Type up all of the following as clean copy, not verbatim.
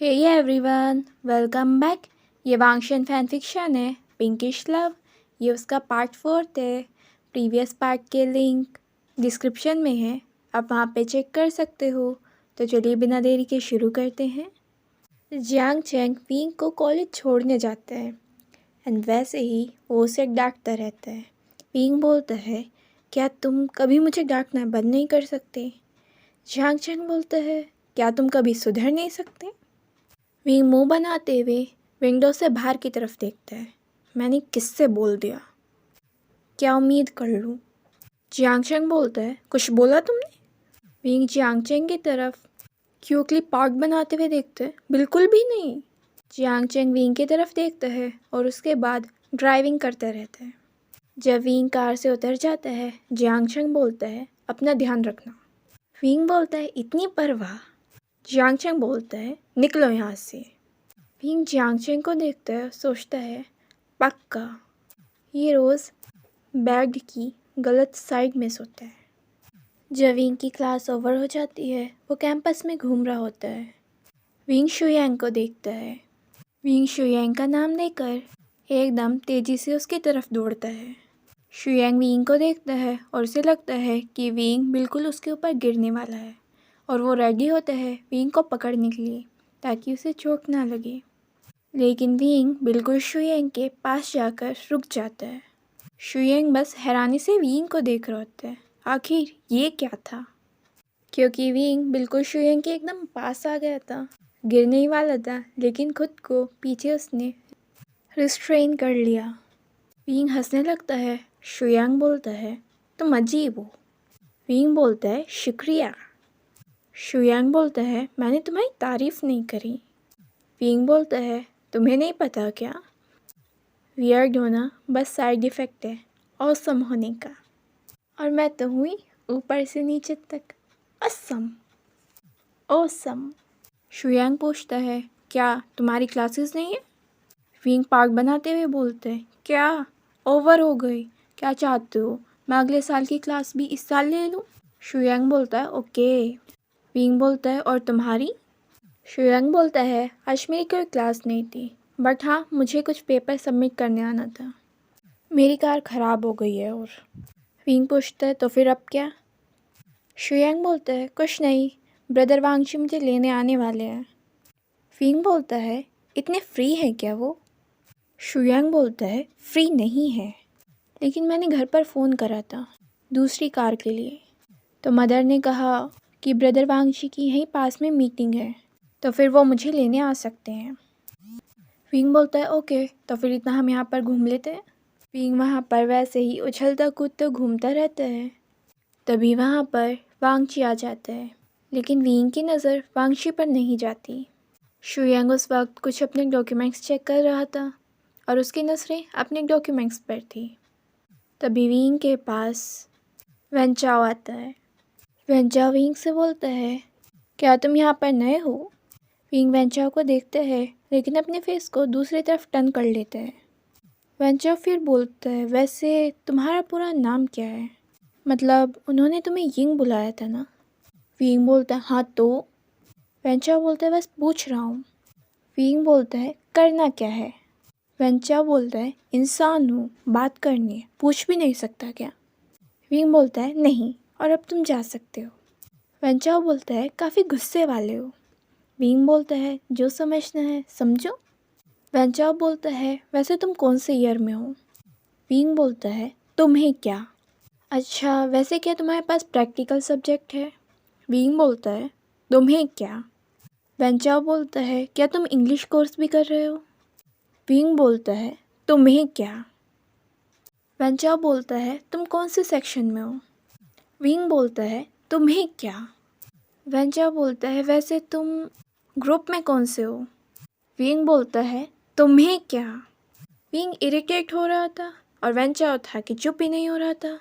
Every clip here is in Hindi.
Hey everyone, welcome back. ये वांगशन फैन फिक्शन है पिंकिश लव। ये उसका पार्ट 4 है। प्रीवियस पार्ट के लिंक डिस्क्रिप्शन में है, आप वहाँ पे चेक कर सकते हो। तो चलिए बिना देरी के शुरू करते हैं। जियांग चैंग विंग को कॉलेज छोड़ने जाता है एंड वैसे ही वो उसे डांटता रहता है। विंग बोलता है, क्या तुम कभी मुझे डांटना बंद नहीं कर सकते? जियांग चैंग बोलता है, क्या तुम कभी सुधर नहीं सकते? विंग मुंह बनाते हुए विंडो से बाहर की तरफ देखता है। मैंने किससे बोल दिया? क्या उम्मीद कर लूँ? जियांगचेंग बोलता है, कुछ बोला तुमने? विंग जियांगचेंग की तरफ क्यूकली पार्ट बनाते हुए देखता है। बिल्कुल भी नहीं। जियांगचेंग विंग की तरफ देखता है और उसके बाद ड्राइविंग करता रहता है। जब विंग कार से उतर जाता है, जियांगचेंग बोलता है, अपना ध्यान रखना। विंग बोलता है, इतनी परवाह? जियांगचेंग बोलता है, निकलो यहाँ से। विंग जियांगचेंग को देखता है, सोचता है, पक्का ये रोज़ बेड की गलत साइड में सोता है। जब विंग की क्लास ओवर हो जाती है, वो कैंपस में घूम रहा होता है। विंग शुयांग को देखता है। विंग शुयांग का नाम लेकर एकदम तेज़ी से उसकी तरफ दौड़ता है। शुयांग विंग को देखता है और उसे लगता है कि विंग बिल्कुल उसके ऊपर गिरने वाला है और वो रेडी होता है विंग को पकड़ने के लिए ताकि उसे चोट ना लगे। लेकिन विंग बिल्कुल शुयांग के पास जाकर रुक जाता है। शुयांग बस हैरानी से विंग को देख रहा होता है। आखिर ये क्या था? क्योंकि विंग बिल्कुल शुयांग के एकदम पास आ गया था, गिरने ही वाला था, लेकिन खुद को पीछे उसने रिस्ट्रेन कर लिया। विंग हंसने लगता है। शुयांग बोलता है, तुम अजीब हो। विंग बोलता है, शुक्रिया। शुयांग बोलता है, मैंने तुम्हारी तारीफ नहीं करी। विंग बोलता है, तुम्हें नहीं पता क्या? वियर्ड होना बस साइड इफ़ेक्ट है ऑसम होने का, और मैं तो हुई ऊपर से नीचे तक असम ऑसम। शुयांग पूछता है, क्या तुम्हारी क्लासेस नहीं है? विंग पार्क बनाते हुए बोलते हैं, क्या ओवर हो गई? क्या चाहते हो मैं अगले साल की क्लास भी इस साल ले लूँ? शुयांग बोलता है, ओके। विंग बोलता है, और तुम्हारी? शुयांग बोलता है, आज मेरी कोई क्लास नहीं थी, बट हाँ मुझे कुछ पेपर सबमिट करने आना था। मेरी कार ख़राब हो गई है। और विंग पूछता है, तो फिर अब क्या? शुयांग बोलता है, कुछ नहीं, ब्रदर वांगशी मुझे लेने आने वाले हैं। विंग बोलता है, इतने फ्री है क्या वो? शुयांग बोलता है, फ्री नहीं है, लेकिन मैंने घर पर फ़ोन करा था दूसरी कार के लिए, तो मदर ने कहा कि ब्रदर वांगशी की यहीं पास में मीटिंग है, तो फिर वो मुझे लेने आ सकते हैं। विंग बोलता है, ओके, तो फिर इतना हम यहाँ पर घूम लेते हैं। विंग वहाँ पर वैसे ही उछलता कूदता घूमता रहता है। तभी वहाँ पर वांगची आ जाता है, लेकिन विंग की नज़र वांगशी पर नहीं जाती। शुयांग उस वक्त कुछ अपने डॉक्यूमेंट्स चेक कर रहा था और उसकी नज़रें अपने डॉक्यूमेंट्स पर थी। तभी विंग के पास वेंचाओ आता है। वेंचाओ विंग से बोलता है, क्या तुम यहाँ पर नए हो? विंग वेंचाओ को देखते हैं, लेकिन अपने फेस को दूसरी तरफ टर्न कर लेते हैं। वेंचाओ फिर बोलता है, वैसे तुम्हारा पूरा नाम क्या है? मतलब उन्होंने तुम्हें यिंग बुलाया था ना? विंग बोलता है, हाँ तो? वेंचाओ बोलता है, बस पूछ रहा हूँ। विंग बोलता है, करना क्या है? वेंचाओ बोलता है, इंसान हूँ, बात करनी है, पूछ भी नहीं सकता क्या? विंग बोलता है, नहीं, और अब तुम जा सकते हो। वेंचाओ बोलता है, काफ़ी गुस्से वाले हो। विंग बोलता है, जो समझना है समझो। वेंचाओ बोलता है, वैसे तुम कौन से ईयर में हो? विंग बोलता है, तुम्हें क्या? अच्छा, वैसे क्या तुम्हारे पास प्रैक्टिकल सब्जेक्ट है? विंग बोलता है, तुम्हें क्या? वेंचाओ बोलता है, क्या तुम इंग्लिश कोर्स भी कर रहे हो? विंग बोलता है, तुम्हें क्या? वेंचाओ बोलता है, तुम कौन से सेक्शन में हो? विंग बोलता है, तुम्हें क्या? वेंचाओ बोलता है, वैसे तुम ग्रुप में कौन से हो? विंग बोलता है, तुम्हें क्या? विंग इरिटेट हो रहा था और वेंचाओ था कि चुप ही नहीं हो रहा था।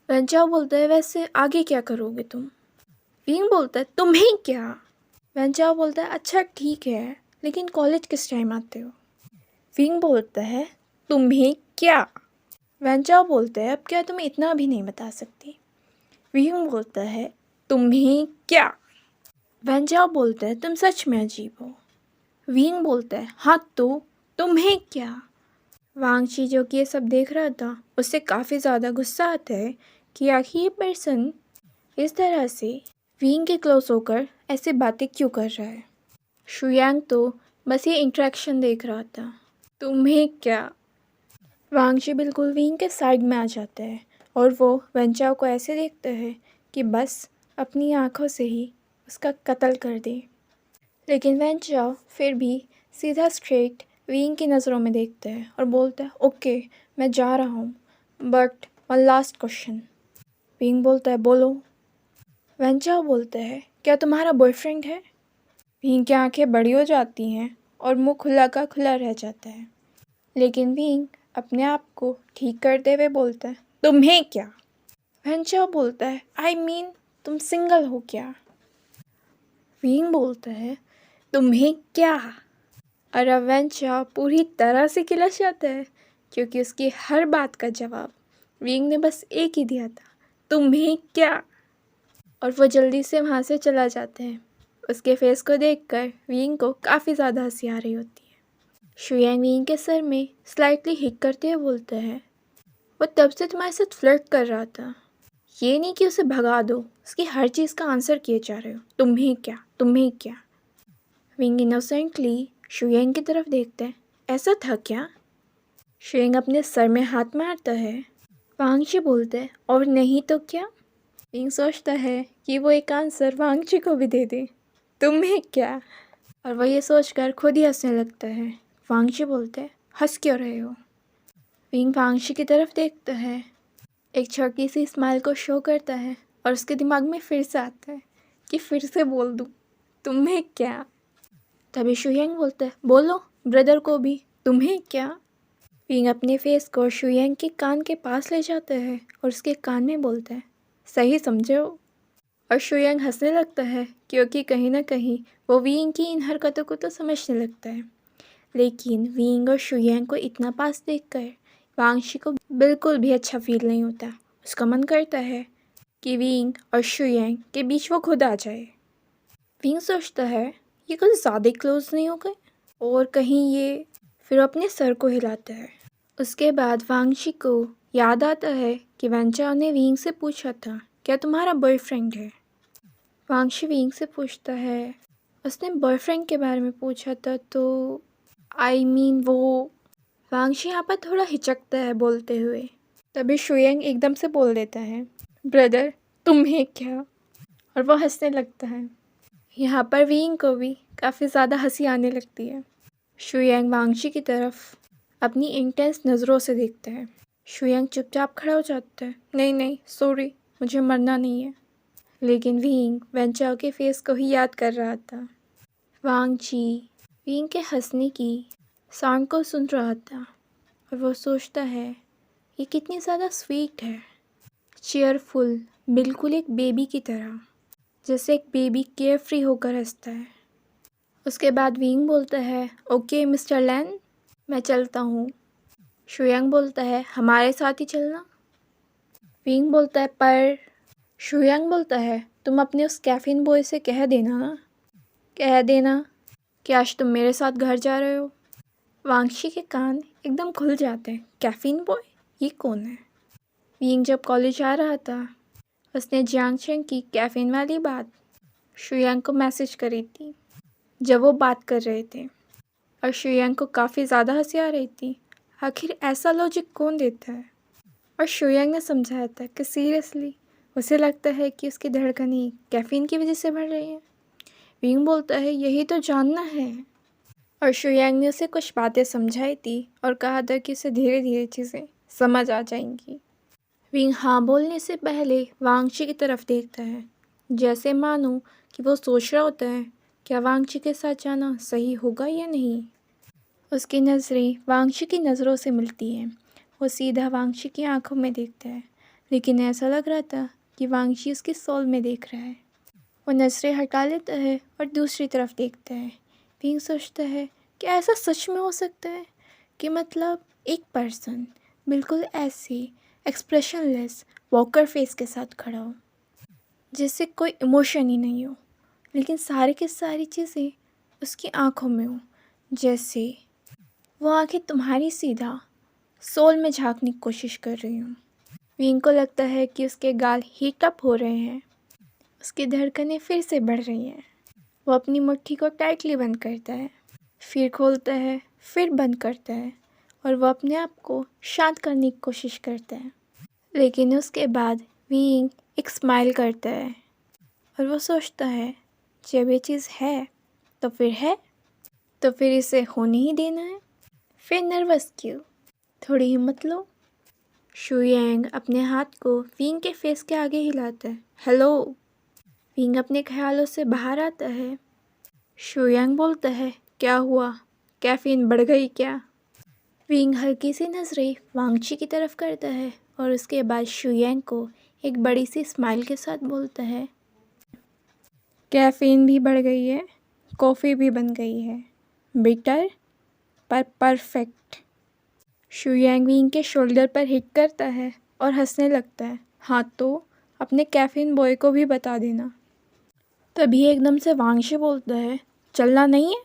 वेंचाओ बोलता है, वैसे आगे क्या करोगे तुम? विंग बोलता है, तुम्हें क्या? वेंचाओ बोलता है, अच्छा ठीक है, लेकिन कॉलेज किस टाइम आते हो? विंग बोलता है, तुम्हें क्या? वेंचाओ बोलता है, अब क्या तुम्हें इतना भी नहीं बता सकती? विंग बोलता है, तुम्हें क्या? वेंचाओ बोलता है, तुम सच में अजीब हो। विंग बोलता है, हाँ तो तुम्हें क्या। वांगची जो कि ये सब देख रहा था, उससे काफ़ी ज़्यादा गुस्सा आता है कि आखिर ये पर्सन इस तरह से विंग के क्लोज होकर ऐसे बातें क्यों कर रहा है। शुयांग तो बस ये इंटरेक्शन देख रहा था। तुम्हें क्या। वांगची बिल्कुल विंग के साइड में आ जाता है और वो वेंचाओ को ऐसे देखता है कि बस अपनी आंखों से ही उसका कत्ल कर दे। लेकिन वेंचाओ फिर भी सीधा स्ट्रेट विंग की नज़रों में देखता है और बोलता है, ओके मैं जा रहा हूँ, but one last question. Wing बोलता है, बोलो। वेंचाओ बोलता है, क्या तुम्हारा बॉयफ्रेंड है। विंग की आंखें बड़ी हो जाती हैं और मुंह खुला का खुला रह जाता है। लेकिन विंग अपने आप को ठीक करते हुए बोलता है, तुम्हें क्या। वेंचाओ बोलता है, आई मीन तुम सिंगल हो क्या। विंग बोलता है, तुम्हें क्या। और अब वेंचाओ पूरी तरह से किलस जाता है क्योंकि उसकी हर बात का जवाब विंग ने बस एक ही दिया था, तुम्हें क्या। और वो जल्दी से वहाँ से चला जाता है। उसके फेस को देखकर विंग को काफ़ी ज़्यादा हंसी आ रही होती है। शुयांग विंग के सर में स्लाइटली हिट करते हुए बोलता है, वो तब से तुम्हारे साथ फ्लर्ट कर रहा था, ये नहीं कि उसे भगा दो, उसकी हर चीज़ का आंसर किए जा रहे हो, तुम्हें क्या तुम्हें क्या। विंग इनोसेंटली शुयांग की तरफ देखते हैं, ऐसा था क्या। शुयांग अपने सर में हाथ मारता है। वांगची बोलते हैं, और नहीं तो क्या। विंग सोचता है कि वो एक आंसर वांगची को भी दे दे, तुम्हें क्या। और वह ये सोचकर खुद ही हंसने लगता है। वांगची बोलते हैं, हंस क्यों रहे हो। विंग वांगची की तरफ देखता है, एक छोटी सी स्माइल को शो करता है और उसके दिमाग में फिर से आता है कि फिर से बोल दूँ, तुम्हें क्या। तभी शुयांग बोलता है, बोलो ब्रदर को भी, तुम्हें क्या। विंग अपने फेस को शुयांग के कान के पास ले जाता है और उसके कान में बोलता है, सही समझे हो। और शुयांग हंसने लगता है क्योंकि कहीं ना कहीं वो विंग की इन हरकतों को तो समझने लगता है। लेकिन विंग और शुयांग को इतना पास देखकर वांगची को बिल्कुल भी अच्छा फील नहीं होता। उसका मन करता है कि विंग और शुयांग के बीच वो खुद आ जाए। विंग सोचता है, ये कुछ ज़्यादा क्लोज नहीं हो गए और कहीं ये, फिर अपने सर को हिलाता है। उसके बाद वांगची को याद आता है कि वेंचाओ ने विंग से पूछा था, क्या तुम्हारा बॉयफ्रेंड है। वांगची विंग से पूछता है, उसने बॉयफ्रेंड के बारे में पूछा था तो आई मीन वो। वांगची यहाँ पर थोड़ा हिचकता है बोलते हुए। तभी शुयांग एकदम से बोल देता है, ब्रदर तुम्हें क्या। और वो हंसने लगता है। यहाँ पर विंग को भी काफ़ी ज़्यादा हंसी आने लगती है। शुयांग वांगची की तरफ अपनी इंटेंस नज़रों से देखता है। शुयांग चुपचाप खड़ा हो जाता है, नहीं नहीं सॉरी, मुझे मरना नहीं है। लेकिन विंग वेंचाओ के फेस को ही याद कर रहा था। वांगची विंग के हंसने की साउंड को सुन रहा था और वो सोचता है, ये कितनी ज़्यादा स्वीट है, चेयरफुल, बिल्कुल एक बेबी की तरह, जैसे एक बेबी केयर फ्री होकर हंसता है। उसके बाद विंग बोलता है, ओके मिस्टर लैन, मैं चलता हूँ। शुयांग बोलता है, हमारे साथ ही चलना। विंग बोलता है, पर। शुयांग बोलता है, तुम अपने उस कैफीन बॉय से कह देना कि आज तुम मेरे साथ घर जा रहे हो। वांगची के कान एकदम खुल जाते हैं, कैफीन बॉय, ये कौन है। विंग जब कॉलेज आ रहा था, उसने जियांगचेंग की कैफीन वाली बात शुयांग को मैसेज करी थी जब वो बात कर रहे थे। और शुयांग को काफ़ी ज़्यादा हंसी आ रही थी, आखिर ऐसा लॉजिक कौन देता है। और शुयांग ने समझाया था कि सीरियसली उसे लगता है कि उसकी धड़कनें कैफीन की वजह से बढ़ रही है। विंग बोलता है, यही तो जानना है। और शुयांग ने उसे कुछ बातें समझाई थी और कहा था कि उसे धीरे धीरे चीज़ें समझ आ जाएंगी। विंग हाँ बोलने से पहले वांगची की तरफ देखता है, जैसे मानो कि वो सोच रहा होता है, क्या वांगची के साथ जाना सही होगा या नहीं। उसकी नज़रें वांगची की नज़रों से मिलती हैं। वो सीधा वांगची की आंखों में देखता है, लेकिन ऐसा लग रहा था कि वांगची उसकी सोल में देख रहा है। वो नज़रें हटा लेता है और दूसरी तरफ देखता है। विंग सोचता है कि ऐसा सच में हो सकता है कि मतलब एक पर्सन बिल्कुल ऐसे एक्सप्रेशनलेस वॉकर फेस के साथ खड़ा हो, जिससे कोई इमोशन ही नहीं हो, लेकिन सारी की सारी चीज़ें उसकी आंखों में हो, जैसे वो आंखें तुम्हारी सीधा सोल में झांकने की कोशिश कर रही हूँ। विंग को लगता है कि उसके गाल हीट अप हो रहे हैं, उसकी धड़कनें फिर से बढ़ रही हैं। वो अपनी मुट्ठी को टाइटली बंद करता है, फिर खोलता है, फिर बंद करता है और वो अपने आप को शांत करने की कोशिश करता है। लेकिन उसके बाद विंग एक स्माइल करता है और वो सोचता है जब ये चीज़ है तो फिर इसे होने ही देना है। फिर नर्वस क्यों, थोड़ी हिम्मत लो। शुयांग अपने हाथ को विंग के फेस के आगे हिलाता है। हेलो। विंग अपने ख्यालों से बाहर आता है। शुयांग बोलता है, क्या हुआ, कैफीन बढ़ गई क्या? विंग हल्की सी नजरें वांगची की तरफ करता है और उसके बाद शुयांग को एक बड़ी सी स्माइल के साथ बोलता है, कैफीन भी बढ़ गई है, कॉफ़ी भी बन गई है, बिटर पर परफेक्ट। शुयांग विंग के शोल्डर पर हिट करता है और हंसने लगता है। हाँ तो अपने कैफीन बॉय को भी बता देना। तभी एकदम से वांगशी बोलता है, चलना नहीं है?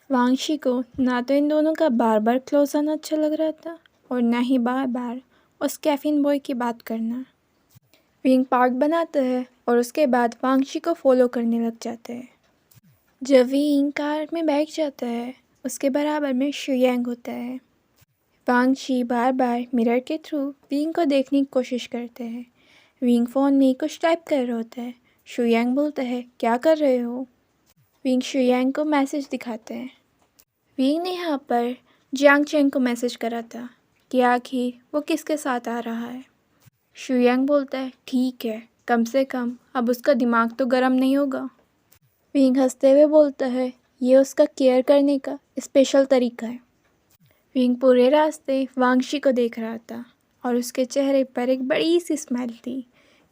वांगशी को ना तो इन दोनों का बार बार क्लोज आना अच्छा लग रहा था और ना ही बार बार उस कैफीन बॉय की बात करना। विंग पार्क बनाता है और उसके बाद वांगशी को फॉलो करने लग जाता है। जब विंग कार में बैठ जाता है उसके बराबर में शुयांग होता है। वांगशी बार बार मिरर के थ्रू विंग को देखने की कोशिश करते हैं। विंग फ़ोन में कुछ टाइप कर रहा होता है। शुयांग बोलता है, क्या कर रहे हो? विंग शुयांग को मैसेज दिखाते हैं। विंग ने यहाँ पर जियांग चेंग को मैसेज करा था कि आखिर वो किसके साथ आ रहा है। शुयांग बोलता है, ठीक है, कम से कम अब उसका दिमाग तो गर्म नहीं होगा। विंग हंसते हुए बोलता है, ये उसका केयर करने का स्पेशल तरीका है। विंग पूरे रास्ते वांगशी को देख रहा था और उसके चेहरे पर एक बड़ी सी स्माइल थी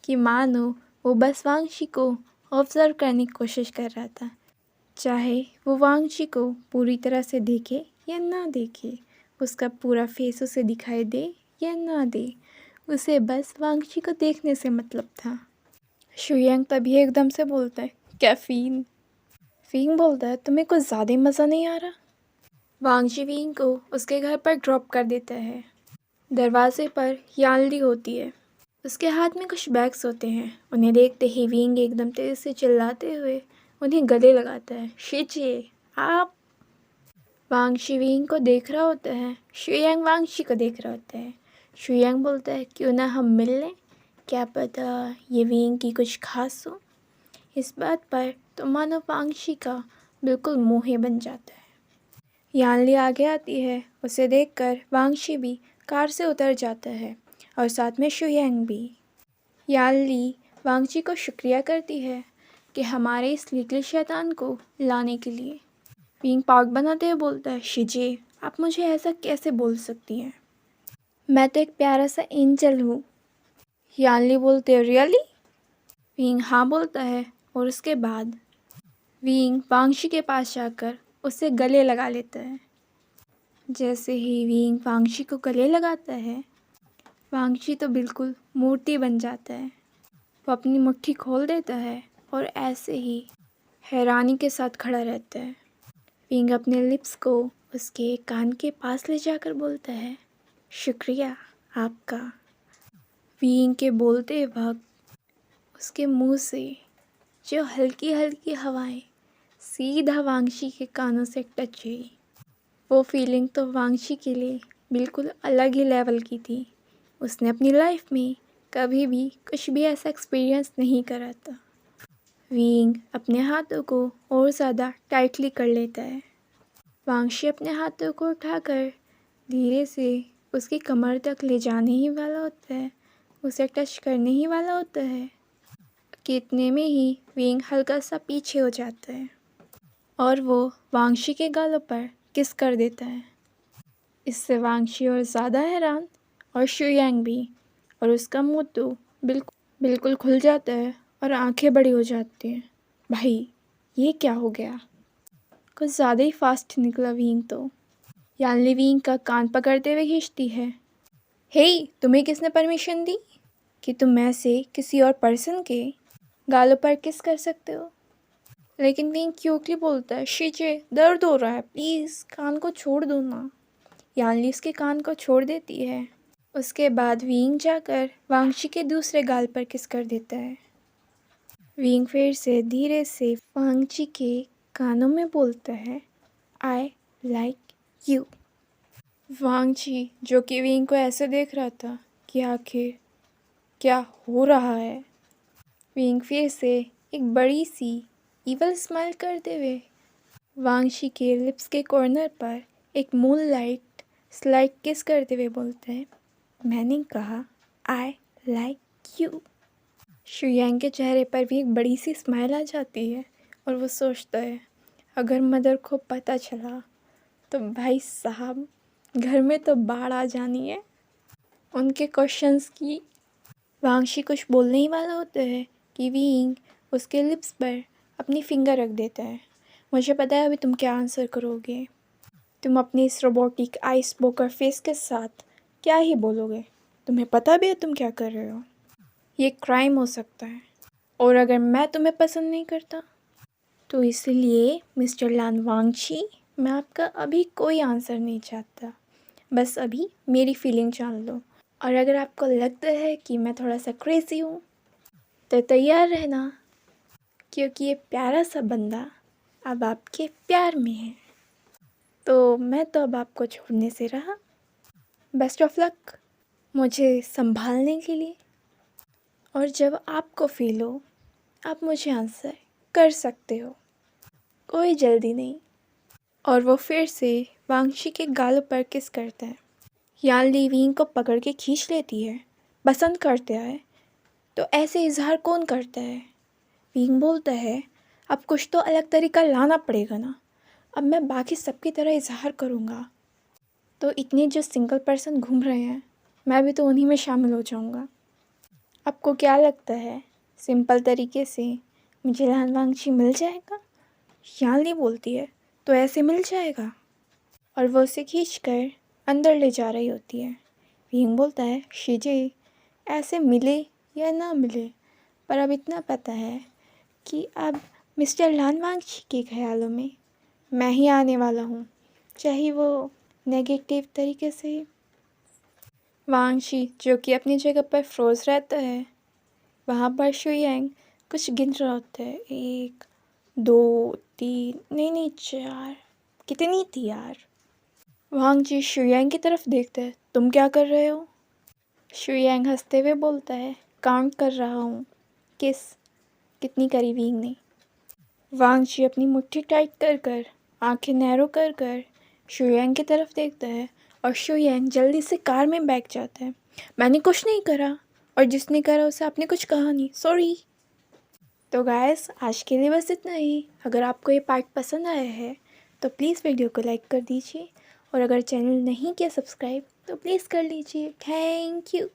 कि मानो वो बस वांगशी को ऑब्जर्व करने की कोशिश कर रहा था। चाहे वो वांगशी को पूरी तरह से देखे या ना देखे, उसका पूरा फेस उसे दिखाई दे या ना दे, उसे बस वांगशी को देखने से मतलब था। शुयांग तभी एकदम से बोलता है, कैफीन। विंग बोलता है, तुम्हें कुछ ज़्यादा ही मज़ा नहीं आ रहा? वांगशी विंग को उसके घर पर ड्रॉप कर देता है। दरवाजे पर यानली होती है, उसके हाथ में कुछ बैग्स होते हैं। उन्हें देखते ही विंग एकदम तेज से चिल्लाते हुए उन्हें गले लगाता है, शिचिए आप। वांगशी विंग को देख रहा होता है, शुयांग वांगशी को देख रहा होता है। शुयांग बोलता है, क्यों ना हम मिल लें, क्या पता ये विंग की कुछ खास हो। इस बात पर तो मानो वांगशी का बिल्कुल मुँह ही बन जाता है। यानली आगे आती है, उसे देखकर वांगशी भी कार से उतर जाता है और साथ में शुयांग भी। यानली वांगशी को शुक्रिया करती है कि हमारे इस लिटिल शैतान को लाने के लिए। विंग पार्क बनाते हुए बोलता है, शिजे आप मुझे ऐसा कैसे बोल सकती हैं, मैं तो एक प्यारा सा एंजल हूँ। यानली बोलते हैं, रियली? विंग हाँ बोलता है और उसके बाद विंग वांगशी के पास जाकर उसे गले लगा लेता है। जैसे ही विंग वांगशी को गले लगाता है, वांगशी तो बिल्कुल मूर्ति बन जाता है। वो अपनी मुट्ठी खोल देता है और ऐसे ही हैरानी के साथ खड़ा रहता है। विंग अपने लिप्स को उसके कान के पास ले जाकर बोलता है, शुक्रिया आपका। विंग के बोलते वक्त उसके मुंह से जो हल्की हल्की हवाएं सीधा वांगशी के कानों से टच हुई, वो फीलिंग तो वांगशी के लिए बिल्कुल अलग ही लेवल की थी। उसने अपनी लाइफ में कभी भी कुछ भी ऐसा एक्सपीरियंस नहीं करा था। विंग अपने हाथों को और ज़्यादा टाइटली कर लेता है। वांगशी अपने हाथों को उठाकर धीरे से उसकी कमर तक ले जाने ही वाला होता है, उसे टच करने ही वाला होता है कि इतने में ही विंग हल्का सा पीछे हो जाता है और वो वांगशी के गालों पर किस कर देता है। इससे वांगशी और ज़्यादा हैरान और शुयांग भी, और उसका मुंह तो बिल्कुल खुल जाता है और आंखें बड़ी हो जाती हैं। भाई ये क्या हो गया, कुछ ज़्यादा ही फास्ट निकला विंग तो। यानली विंग का कान पकड़ते हुए खींचती है, हे तुम्हें किसने परमिशन दी कि तुम ऐसे किसी और पर्सन के गालों पर किस कर सकते हो? लेकिन विंग क्यूटली बोलता है, शीजे दर्द हो रहा है, प्लीज़ कान को छोड़ दो ना। यानली उसके कान को छोड़ देती है। उसके बाद विंग जाकर वांगची के दूसरे गाल पर किस कर देता है। विंग फिर से धीरे से वांगची के कानों में बोलता है, आई लाइक यू। वांगची जो कि विंग को ऐसे देख रहा था कि आखिर क्या हो रहा है। विंग फिर से एक बड़ी सी इवल स्माइल करते हुए वांगची के लिप्स के कॉर्नर पर एक मून लाइट स्लाइड किस करते हुए बोलता है, मैंने कहा आई लाइक यू। शुयांग के चेहरे पर भी एक बड़ी सी स्माइल आ जाती है और वो सोचता है, अगर मदर को पता चला तो भाई साहब घर में तो बाढ़ आ जानी है। उनके क्वेश्चंस की वांगची कुछ बोलने ही वाला होता है कि विंग उसके लिप्स पर अपनी फिंगर रख देता है। मुझे पता है अभी तुम क्या आंसर करोगे। तुम अपनी इस रोबोटिक आइस पोकर फेस के साथ क्या ही बोलोगे। तुम्हें पता भी है तुम क्या कर रहे हो। ये क्राइम हो सकता है और अगर मैं तुम्हें पसंद नहीं करता तो इसलिए मिस्टर लान वांगची मैं आपका अभी कोई आंसर नहीं चाहता। बस अभी मेरी फीलिंग जान लो और अगर आपको लगता है कि मैं थोड़ा सा क्रेज़ी हूँ तो तैयार रहना, क्योंकि ये प्यारा सा बंदा अब आपके प्यार में है। तो मैं तो अब आपको छोड़ने से रहा। बेस्ट ऑफ लक मुझे संभालने के लिए। और जब आपको फील हो आप मुझे आंसर कर सकते हो, कोई जल्दी नहीं। और वो फिर से वांगची के गालों पर किस करता है। यानली विंग को पकड़ के खींच लेती है। पसंद करते हैं तो ऐसे इजहार कौन करता है। विंग बोलता है, अब कुछ तो अलग तरीका लाना पड़ेगा ना। अब मैं बाकी सबकी तरह इजहार करूँगा तो इतने जो सिंगल पर्सन घूम रहे हैं मैं भी तो उन्हीं में शामिल हो जाऊँगा। आपको क्या लगता है सिंपल तरीके से मुझे लान वांगची मिल जाएगा। यानली बोलती है, तो ऐसे मिल जाएगा। और वो उसे खींचकर अंदर ले जा रही होती है। विंग बोलता है, शीजे ऐसे मिले या ना मिले पर अब इतना पता है कि अब मिस्टर लान वांगची के ख्यालों में मैं ही आने वाला हूँ, चाहे वो नेगेटिव तरीके से। वांगची जो कि अपनी जगह पर फ्रोज रहता है, वहाँ पर शुयांग कुछ गिन रहा होता है, 1 2 3 नहीं 4, कितनी थी यार। वांगची शुयांग की तरफ देखता है, तुम क्या कर रहे हो। शुयांग हंसते हुए बोलता है, काउंट कर रहा हूँ किस कितनी करी विंग ने। वांगची अपनी मुट्ठी टाइट कर कर आंखें नैरो कर कर शुयांग की तरफ देखता है और शुयांग जल्दी से कार में बैठ जाता है। मैंने कुछ नहीं करा और जिसने करा उसे आपने कुछ कहा नहीं, सॉरी। तो गाइस आज के लिए बस इतना ही। अगर आपको ये पार्ट पसंद आया है तो प्लीज़ वीडियो को लाइक कर दीजिए और अगर चैनल नहीं किया सब्सक्राइब तो प्लीज़ कर लीजिए। Thank you.